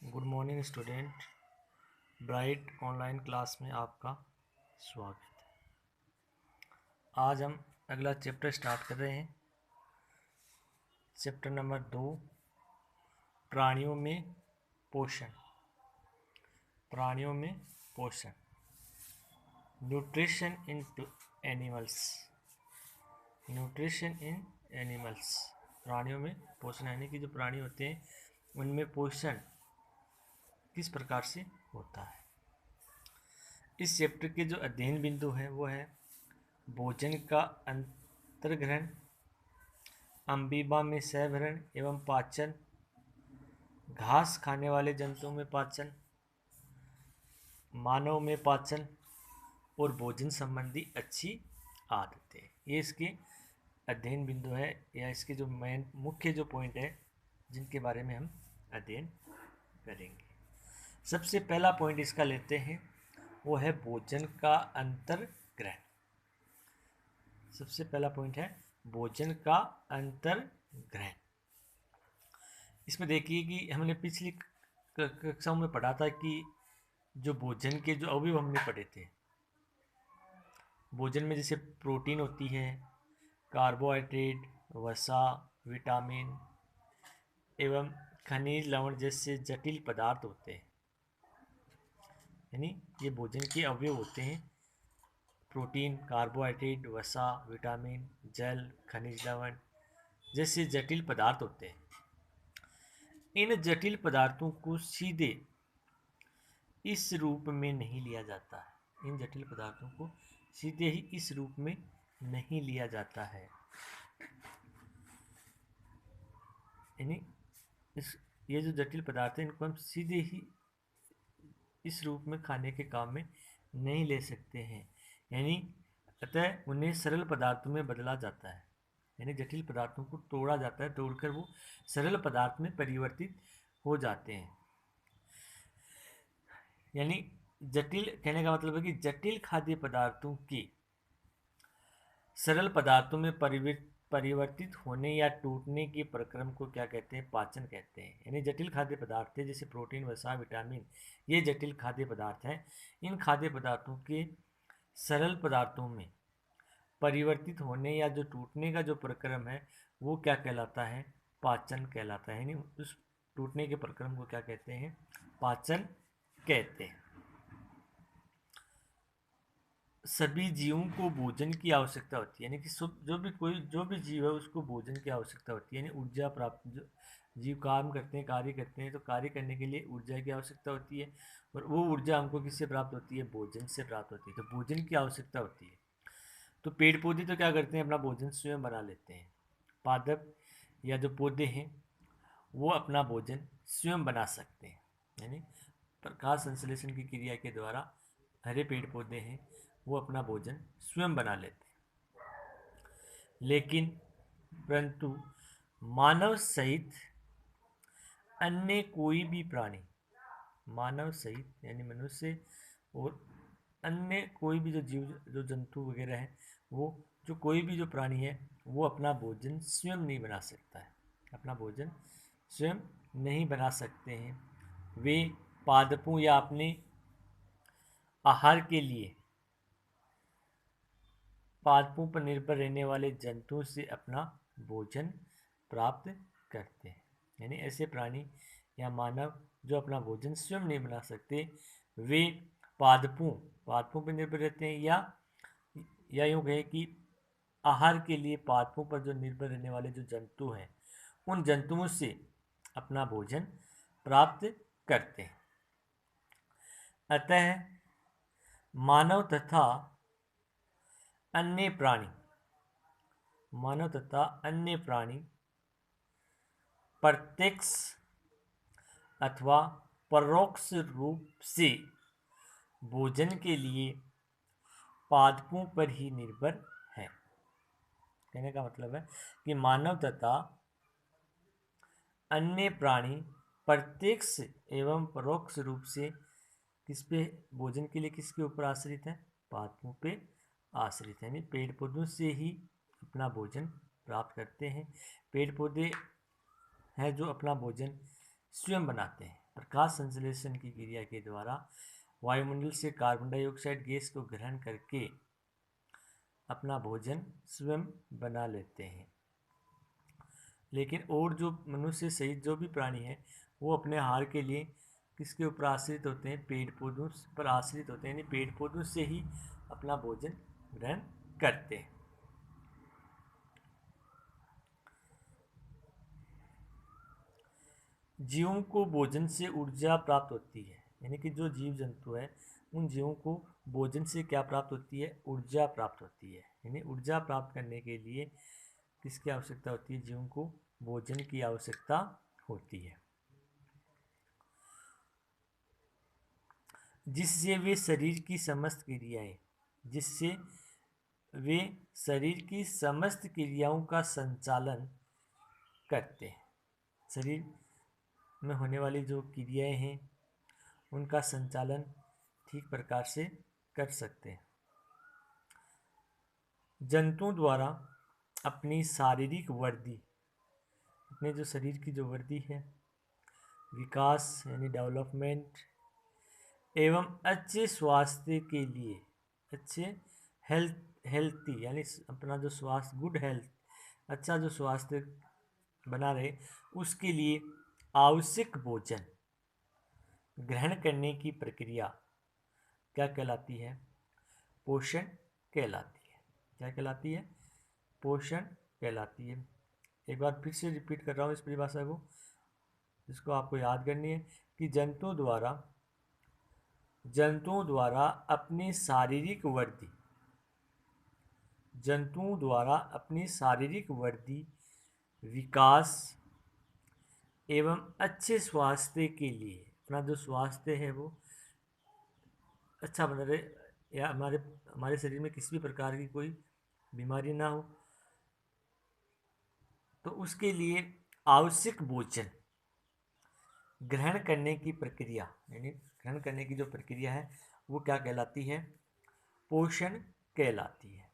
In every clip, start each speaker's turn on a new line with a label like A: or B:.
A: Good morning student. Bright online class में आपका स्वागत है। आज हम अगला चैप्टर स्टार्ट कर रहे हैं। चैप्टर नंबर 2, प्राणियों में पोषण। प्राणियों में पोषण, nutrition in animals. Nutrition in animals, प्राणियों में पोषण यानी कि जो प्राणी होते हैं उनमें पोषण किस प्रकार से होता है। इस चैप्टर के जो अध्ययन बिंदु हैं वो है भोजन का अंतर्ग्रहण, अमीबा में सहभरण एवं पाचन, घास खाने वाले जंतुओं में पाचन, मानव में पाचन और भोजन संबंधी अच्छी आदतें। ये इसके अध्ययन बिंदु है या इसके जो मेन मुख्य जो पॉइंट है जिनके बारे में हम अध्ययन करेंगे। सबसे पहला पॉइंट इसका लेते हैं, वो है भोजन का अंतर्ग्रहण। सबसे पहला पॉइंट है भोजन का अंतर्ग्रहण। इसमें देखिए कि हमने पिछली कक्षाओं में पढ़ा था कि जो भोजन के जो अवयव हमने पढ़े थे, भोजन में जैसे प्रोटीन होती है, कार्बोहाइड्रेट, वसा, विटामिन एवं खनिज लवण जैसे जटिल पदार्थ होते हैं। यानी ये भोजन के अवयव होते हैं। प्रोटीन, कार्बोहाइड्रेट, वसा, विटामिन, जल, खनिज लवण जैसे जटिल पदार्थ होते हैं। इन जटिल पदार्थों को सीधे इस रूप में नहीं लिया जाता है। इन जटिल पदार्थों को सीधे ही इस रूप में नहीं लिया जाता है। यानी ये जो जटिल पदार्थ है इनको हम सीधे ही इस रूप में खाने के काम में नहीं ले सकते हैं। यानी अतः उन्हें सरल पदार्थों में बदला जाता है। यानी जटिल पदार्थों को तोड़ा जाता है, तोड़कर वो सरल पदार्थ में परिवर्तित हो जाते हैं। यानी जटिल कहने का मतलब है कि जटिल खाद्य पदार्थों की सरल पदार्थों में परिवर्तित होने या टूटने के प्रक्रम को क्या कहते हैं? पाचन कहते हैं। यानी जटिल खाद्य पदार्थ है जैसे प्रोटीन, वसा, विटामिन, ये जटिल खाद्य पदार्थ हैं। इन खाद्य पदार्थों के सरल पदार्थों में परिवर्तित होने या जो टूटने का जो प्रक्रम है वो क्या कहलाता है? पाचन कहलाता है। यानी उस टूटने के प्रक्रम को क्या कहते हैं? पाचन कहते हैं। सभी जीवों को भोजन की आवश्यकता होती है। यानी कि जो भी जीव है उसको भोजन की आवश्यकता होती है। यानी ऊर्जा प्राप्त, जो जीव काम करते हैं, कार्य करते हैं, तो कार्य करने के लिए ऊर्जा की आवश्यकता होती है और वो ऊर्जा हमको किससे प्राप्त होती है? भोजन से प्राप्त होती है। तो भोजन की आवश्यकता होती है। तो पेड़ पौधे तो क्या करते हैं? अपना भोजन स्वयं बना लेते हैं। पादप या जो पौधे हैं वो अपना भोजन स्वयं बना सकते हैं। यानी प्रकाश संश्लेषण की क्रिया के द्वारा हरे पेड़ पौधे हैं वो अपना भोजन स्वयं बना लेते हैं। लेकिन परंतु मानव सहित अन्य कोई भी प्राणी, मानव सहित यानी मनुष्य और अन्य कोई भी जो जीव, जो जंतु वगैरह हैं, वो जो कोई भी जो प्राणी है वो अपना भोजन स्वयं नहीं बना सकता है। अपना भोजन स्वयं नहीं बना सकते हैं। वे पादपों या अपने आहार के लिए पादपों पर निर्भर रहने वाले जंतुओं से अपना भोजन प्राप्त करते हैं। यानी ऐसे प्राणी या मानव जो अपना भोजन स्वयं नहीं बना सकते, वे पादपों पर निर्भर रहते हैं या यूँ कहें कि आहार के लिए पादपों पर जो निर्भर रहने वाले जो जंतु हैं उन जंतुओं से अपना भोजन प्राप्त करते हैं। अतः मानव तथा अन्य प्राणी प्रत्यक्ष अथवा परोक्ष रूप से भोजन के लिए पादपों पर ही निर्भर है। कहने का मतलब है कि मानव तथा अन्य प्राणी प्रत्यक्ष एवं परोक्ष रूप से किस पे भोजन के लिए किसके ऊपर आश्रित है? पादपों पे आश्रित है। यानी पेड़ पौधों से ही अपना भोजन प्राप्त करते हैं। पेड़ पौधे हैं जो अपना भोजन स्वयं बनाते हैं। प्रकाश संश्लेषण की क्रिया के द्वारा वायुमंडल से कार्बन डाइऑक्साइड गैस को ग्रहण करके अपना भोजन स्वयं बना लेते हैं। लेकिन और जो मनुष्य सहित जो भी प्राणी हैं वो अपने आहार के लिए किसके ऊपर आश्रित होते हैं? पेड़ पौधों पर आश्रित होते हैं, यानी पेड़ पौधों से ही अपना भोजन ग्रहण करते हैं। जीवों को भोजन से ऊर्जा प्राप्त होती है, यानी कि जो जीव जंतु है उन जीवों को भोजन से क्या प्राप्त होती है? ऊर्जा प्राप्त होती है। यानी ऊर्जा प्राप्त करने के लिए किसकी आवश्यकता होती है? जीवों को भोजन की आवश्यकता होती है, जिससे वे शरीर की समस्त क्रियाओं का संचालन करते हैं। शरीर में होने वाली जो क्रियाएं हैं उनका संचालन ठीक प्रकार से कर सकते हैं। जंतुओं द्वारा अपनी शारीरिक वृद्धि, अपने जो शरीर की जो वृद्धि है, विकास यानी डेवलपमेंट एवं अच्छे स्वास्थ्य के लिए, अच्छे हेल्थी यानी अपना जो स्वास्थ्य, गुड हेल्थ, अच्छा जो स्वास्थ्य बना रहे, उसके लिए आवश्यक भोजन ग्रहण करने की प्रक्रिया क्या कहलाती है? पोषण कहलाती है। क्या कहलाती है? पोषण कहलाती है। एक बार फिर से रिपीट कर रहा हूँ इस परिभाषा को, जिसको आपको याद करनी है कि जंतुओं द्वारा अपनी शारीरिक वृद्धि, विकास एवं अच्छे स्वास्थ्य के लिए, अपना जो स्वास्थ्य है वो अच्छा बना रहे, या हमारे शरीर में किसी भी प्रकार की कोई बीमारी ना हो, तो उसके लिए आवश्यक भोजन ग्रहण करने की प्रक्रिया, यानी ग्रहण करने की जो प्रक्रिया है वो क्या कहलाती है? पोषण कहलाती है।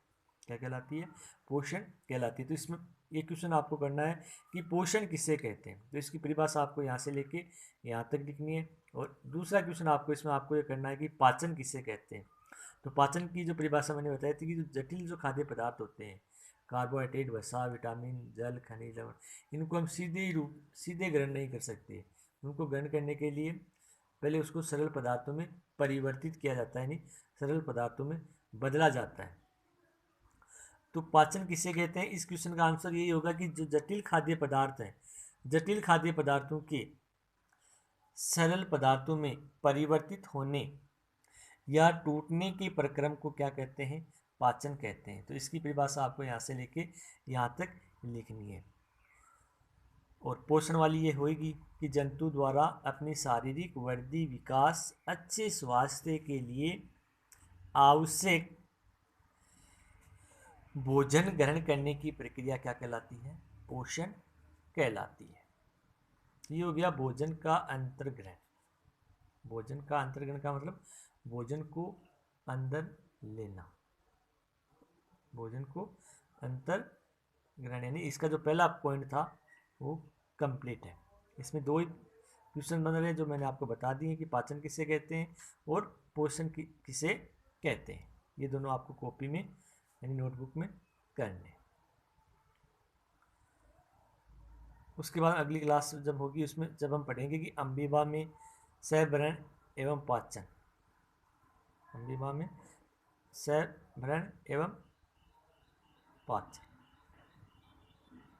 A: क्या कहलाती है? पोषण कहलाती है। तो इसमें ये क्वेश्चन आपको करना है कि पोषण किसे कहते हैं, तो इसकी परिभाषा आपको यहाँ से लेके यहाँ तक लिखनी है। और दूसरा क्वेश्चन आपको ये करना है कि पाचन किसे कहते हैं। तो पाचन की जो परिभाषा मैंने बताई थी कि जो जटिल जो खाद्य पदार्थ होते हैं, कार्बोहाइड्रेट, वसा, विटामिन, जल, खनिज, लवण, इनको हम सीधे ग्रहण नहीं कर सकते। उनको ग्रहण करने के लिए पहले उसको सरल पदार्थों में परिवर्तित किया जाता है, यानी सरल पदार्थों में बदला जाता है। तो पाचन किसे कहते हैं? इस क्वेश्चन का आंसर यही होगा कि जो जटिल खाद्य पदार्थ हैं, जटिल खाद्य पदार्थों के सरल पदार्थों में परिवर्तित होने या टूटने के प्रक्रम को क्या कहते हैं? पाचन कहते हैं। तो इसकी परिभाषा आपको यहाँ से लेके यहाँ तक लिखनी है। और पोषण वाली ये होगी कि जंतु द्वारा अपनी शारीरिक वृद्धि, विकास, अच्छे स्वास्थ्य के लिए आवश्यक भोजन ग्रहण करने की प्रक्रिया क्या कहलाती है? पोषण कहलाती है। ये हो गया भोजन का अंतर्ग्रहण। भोजन का अंतर्ग्रहण का मतलब भोजन को अंदर लेना, भोजन को अंतर्ग्रहण, यानी इसका जो पहला पॉइंट था वो कंप्लीट है। इसमें दो ही क्वेश्चन बन रहे हैं जो मैंने आपको बता दिए कि पाचन किसे कहते हैं और पोषण किसे कहते हैं। ये दोनों आपको कॉपी में यानी नोटबुक में करने। उसके बाद अगली क्लास जब होगी उसमें जब हम पढ़ेंगे कि अम्बीबा में सहभरण एवं पाचन, अम्बीबा में सहभरण एवं पाचन।